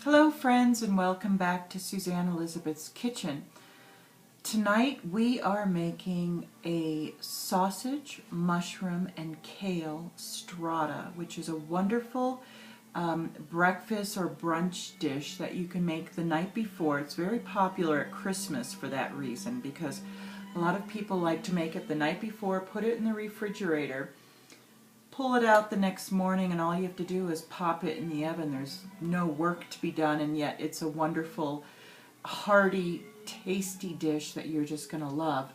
Hello friends, and welcome back to Suzanne Elizabeth's Kitchen. Tonight we are making a sausage, mushroom, and kale strata, which is a wonderful breakfast or brunch dish that you can make the night before. It's very popular at Christmas for that reason, because a lot of people like to make it the night before, put it in the refrigerator, pull it out the next morning, and all you have to do is pop it in the oven. There's no work to be done, and yet it's a wonderful, hearty, tasty dish that you're just going to love.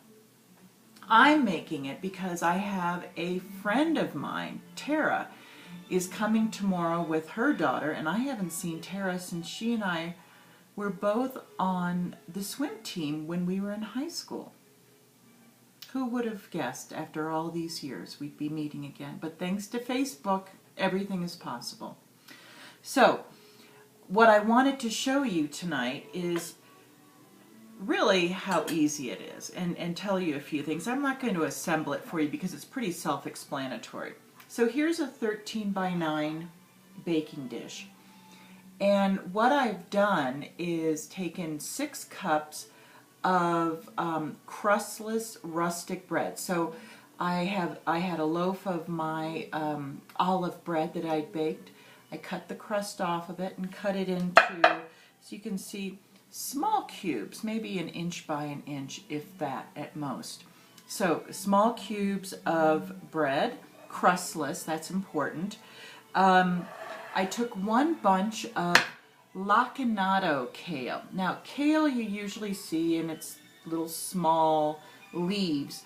I'm making it because I have a friend of mine, Tara, is coming tomorrow with her daughter, and I haven't seen Tara since she and I were both on the swim team when we were in high school. Who would have guessed after all these years we'd be meeting again? But thanks to Facebook, everything is possible. So, what I wanted to show you tonight is really how easy it is, and tell you a few things. I'm not going to assemble it for you because it's pretty self-explanatory. So here's a 13 by 9 baking dish. And what I've done is taken 6 cups of crustless rustic bread. So I had a loaf of my olive bread that I'd baked. I cut the crust off of it and cut it into, so you can see, small cubes, maybe 1 inch by 1 inch, if that at most. So small cubes of bread, crustless, that's important. I took 1 bunch of lacinato kale. Now, kale you usually see in its little small leaves,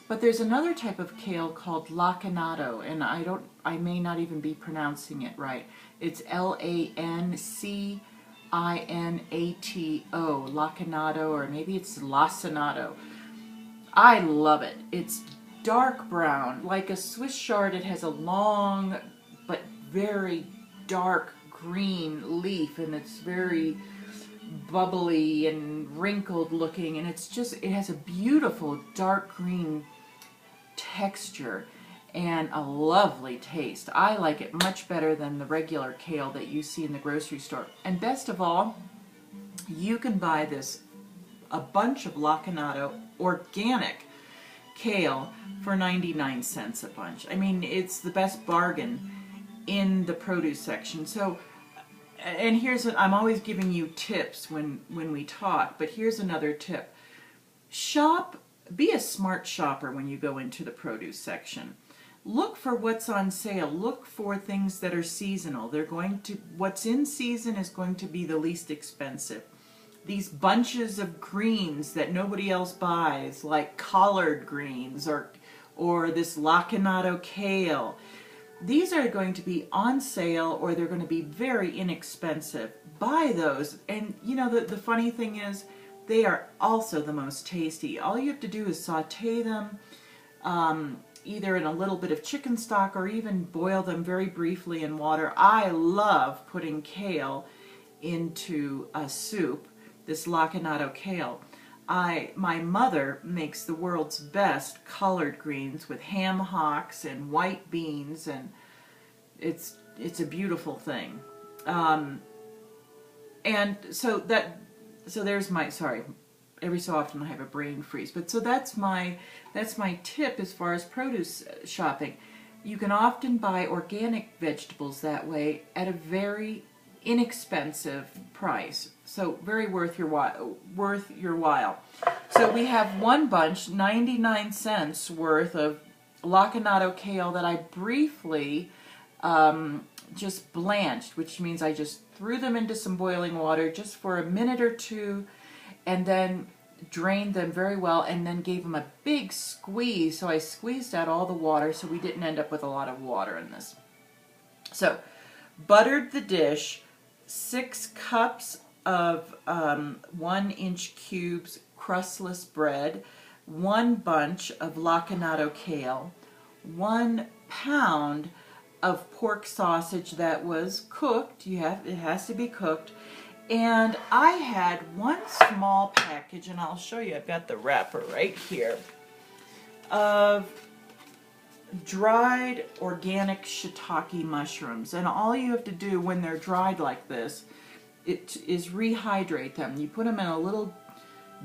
but there's another type of kale called lacinato, and I may not even be pronouncing it right. It's L-A-N-C-I-N-A-T-O, lacinato, or maybe it's lacinato. I love it. It's dark brown, like a Swiss chard. It has a long but very dark green leaf, and it's very bubbly and wrinkled looking, and it has a beautiful dark green texture and a lovely taste. I like it much better than the regular kale that you see in the grocery store. And best of all, you can buy a bunch of lacinato organic kale for 99 cents a bunch. I mean, it's the best bargain in the produce section. So, and I'm always giving you tips when we talk, but here's another tip. Be a smart shopper when you go into the produce section. Look for what's on sale. Look for things that are seasonal. What's in season is going to be the least expensive. These bunches of greens that nobody else buys, like collard greens or this lacinato kale, these are going to be on sale, or they're going to be very inexpensive. Buy those. And you know, the funny thing is, they are also the most tasty. All you have to do is saute them, either in a little bit of chicken stock or even boil them very briefly in water. I love putting kale into a soup, this lacinato kale. My mother makes the world's best collard greens with ham hocks and white beans, and it's a beautiful thing. And so there's my, sorry, every so often I have a brain freeze, but so that's my tip as far as produce shopping. You can often buy organic vegetables that way at a very inexpensive price, so very worth your while. So we have 1 bunch, 99 cents worth of lacinato kale that I briefly just blanched, which means I just threw them into some boiling water just for a minute or 2, and then drained them very well, and then gave them a big squeeze. So I squeezed out all the water, so we didn't end up with a lot of water in this. So buttered the dish, 6 cups of 1 inch cubes crustless bread, 1 bunch of lacinato kale, 1 pound of pork sausage that was cooked. It has to be cooked. And I had 1 small package, and I'll show you, I've got the wrapper right here, of dried organic shiitake mushrooms. And all you have to do when they're dried like this is rehydrate them. You put them in a little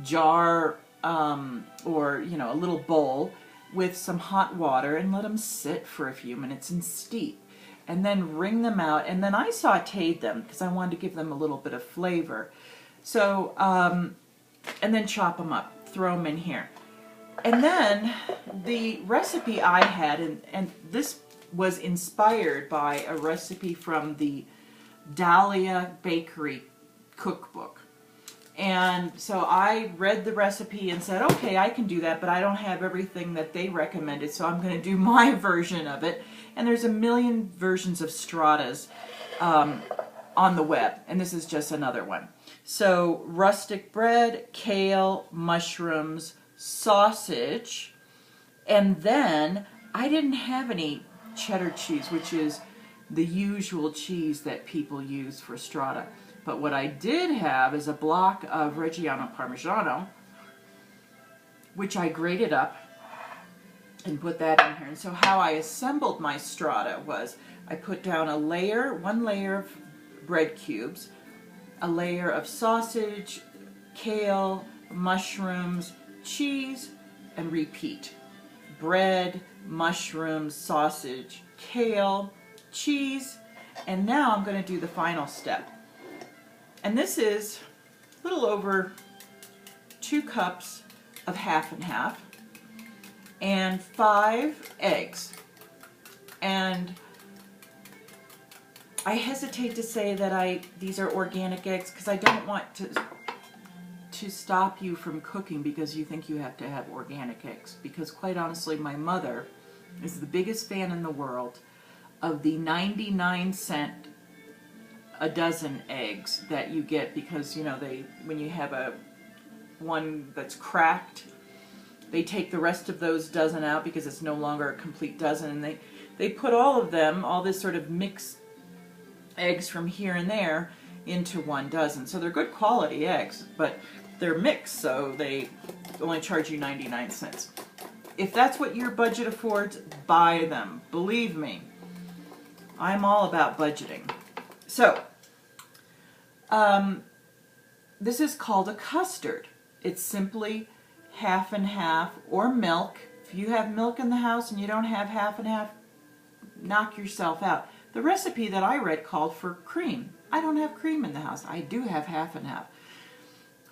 jar or a little bowl with some hot water and let them sit for a few minutes and steep, and then wring them out. And then I sauteed them because I wanted to give them a little bit of flavor. So and then chop them up, throw them in here. And then the recipe I had, and this was inspired by a recipe from the Dahlia Bakery cookbook. And so I read the recipe and said, okay, I can do that, but I don't have everything that they recommended, so I'm going to do my version of it. And there's a million versions of Strattatas on the web, and this is just another one. So rustic bread, kale, mushrooms, sausage, and then I didn't have any cheddar cheese, which is the usual cheese that people use for strata. But what I did have is a block of Reggiano Parmigiano, which I grated up and put that in here. And so how I assembled my strata was I put down one layer of bread cubes, a layer of sausage, kale, mushrooms, cheese, and repeat. Bread, mushrooms, sausage, kale, cheese, and now I'm going to do the final step. And this is a little over 2 cups of half and half and 5 eggs. And I hesitate to say that these are organic eggs because I don't want to stop you from cooking because you think you have to have organic eggs. Because quite honestly, my mother is the biggest fan in the world of the 99-cent a dozen eggs that you get, because when you have one that's cracked, they take the rest of those dozen out because it's no longer a complete dozen, and they put all this sort of mixed eggs from here and there into 1 dozen. So they're good quality eggs, but they're mixed, so they only charge you 99 cents. If that's what your budget affords, buy them. Believe me, I'm all about budgeting. So, this is called a custard. It's simply half and half, or milk. If you have milk in the house and you don't have half and half, knock yourself out. The recipe that I read called for cream. I don't have cream in the house. I do have half and half.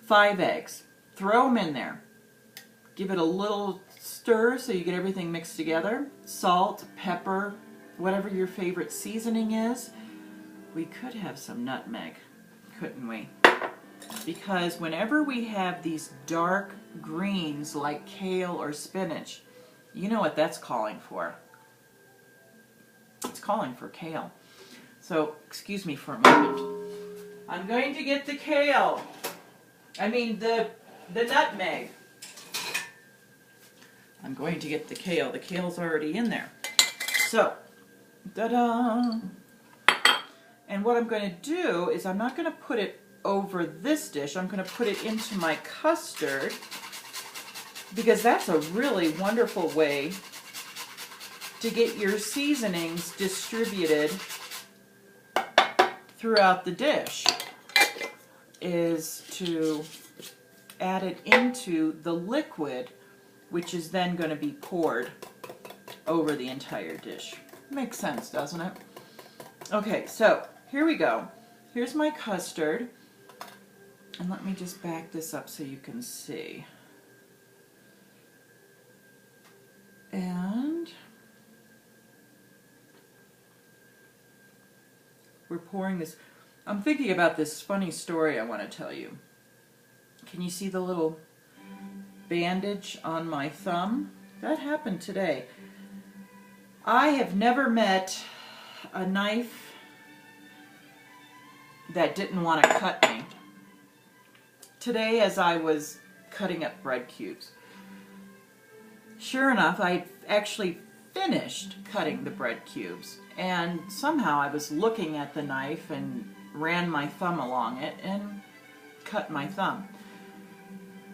5 eggs. Throw them in there. Give it a little stir so you get everything mixed together. Salt, pepper, whatever your favorite seasoning is. We could have some nutmeg, couldn't we? Because whenever we have these dark greens like kale or spinach, you know what that's calling for. It's calling for kale. So, excuse me for a moment. I'm going to get the kale. I mean the nutmeg. I'm going to get the kale. The kale's already in there. So, ta-da! And what I'm going to do is I'm not going to put it over this dish. I'm going to put it into my custard, because that's a really wonderful way to get your seasonings distributed throughout the dish, is to add it into the liquid, which is then going to be poured over the entire dish. Makes sense, doesn't it? Okay, so here we go. Here's my custard. And let me just back this up so you can see. And we're pouring this. I'm thinking about this funny story I want to tell you. Can you see the little bandage on my thumb? That happened today. I have never met a knife that didn't want to cut me. Today, as I was cutting up bread cubes, sure enough, I actually finished cutting the bread cubes, and somehow I was looking at the knife and ran my thumb along it and cut my thumb,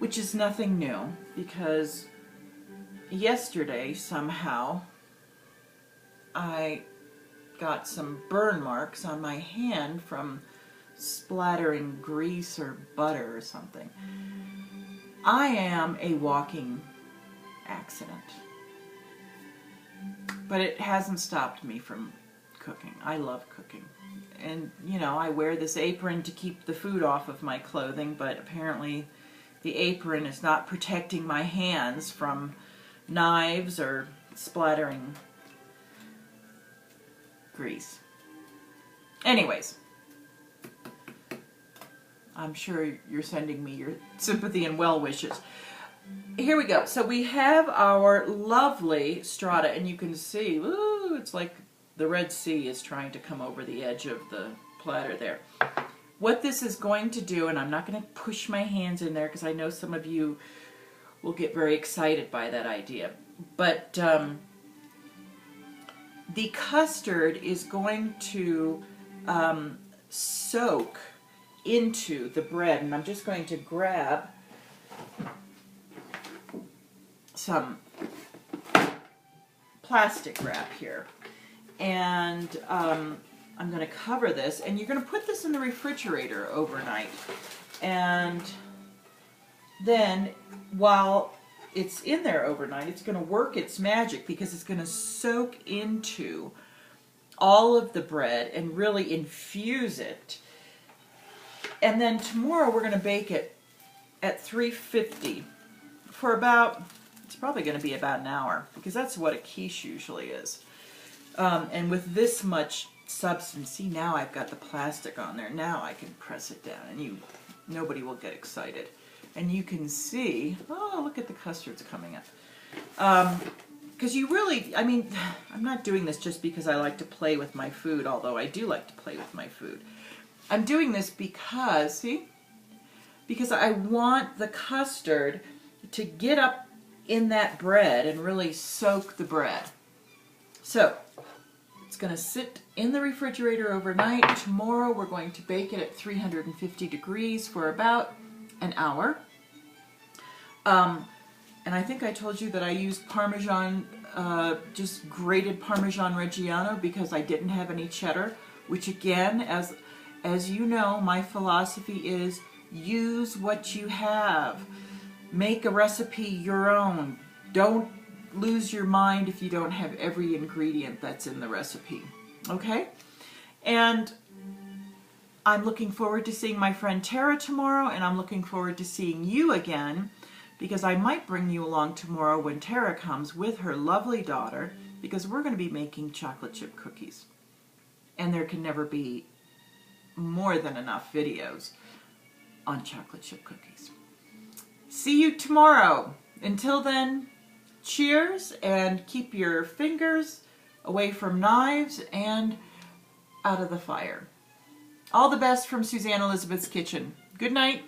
which is nothing new, because yesterday somehow I got some burn marks on my hand from splattering grease or butter or something. I am a walking accident. But it hasn't stopped me from cooking. I love cooking. And, you know, I wear this apron to keep the food off of my clothing, but apparently the apron is not protecting my hands from knives or splattering grease. Anyways, I'm sure you're sending me your sympathy and well wishes. Here we go. So we have our lovely Strattata, and you can see, ooh, it's like the Red Sea is trying to come over the edge of the platter there. What this is going to do, and I'm not going to push my hands in there because I know some of you will get very excited by that idea, but the custard is going to soak into the bread, and I'm just going to grab some plastic wrap here, and I'm going to cover this, and you're going to put this in the refrigerator overnight, and then while it's in there overnight, it's going to work its magic because it's going to soak into all of the bread and really infuse it. And then tomorrow we're going to bake it at 350 for about, it's probably going to be about an hour, because that's what a quiche usually is. And with this much substance, see, now I've got the plastic on there. Now I can press it down, and nobody will get excited. And you can see, oh, look at the custards coming up. Because you really, I mean, I'm not doing this just because I like to play with my food, although I do like to play with my food. I'm doing this because, see, because I want the custard to get up in that bread and really soak the bread. So it's going to sit in the refrigerator overnight. Tomorrow we're going to bake it at 350 degrees for about an hour. And I think I told you that I used Parmesan, just grated Parmesan Reggiano, because I didn't have any cheddar, which again, as you know, my philosophy is use what you have. Make a recipe your own. Don't lose your mind if you don't have every ingredient that's in the recipe. Okay? And I'm looking forward to seeing my friend Tara tomorrow, and I'm looking forward to seeing you again, because I might bring you along tomorrow when Tara comes with her lovely daughter, because we're going to be making chocolate chip cookies. And there can never be more than enough videos on chocolate chip cookies. See you tomorrow. Until then, cheers, and keep your fingers away from knives and out of the fire. All the best from Suzanne Elizabeth's Kitchen. Good night.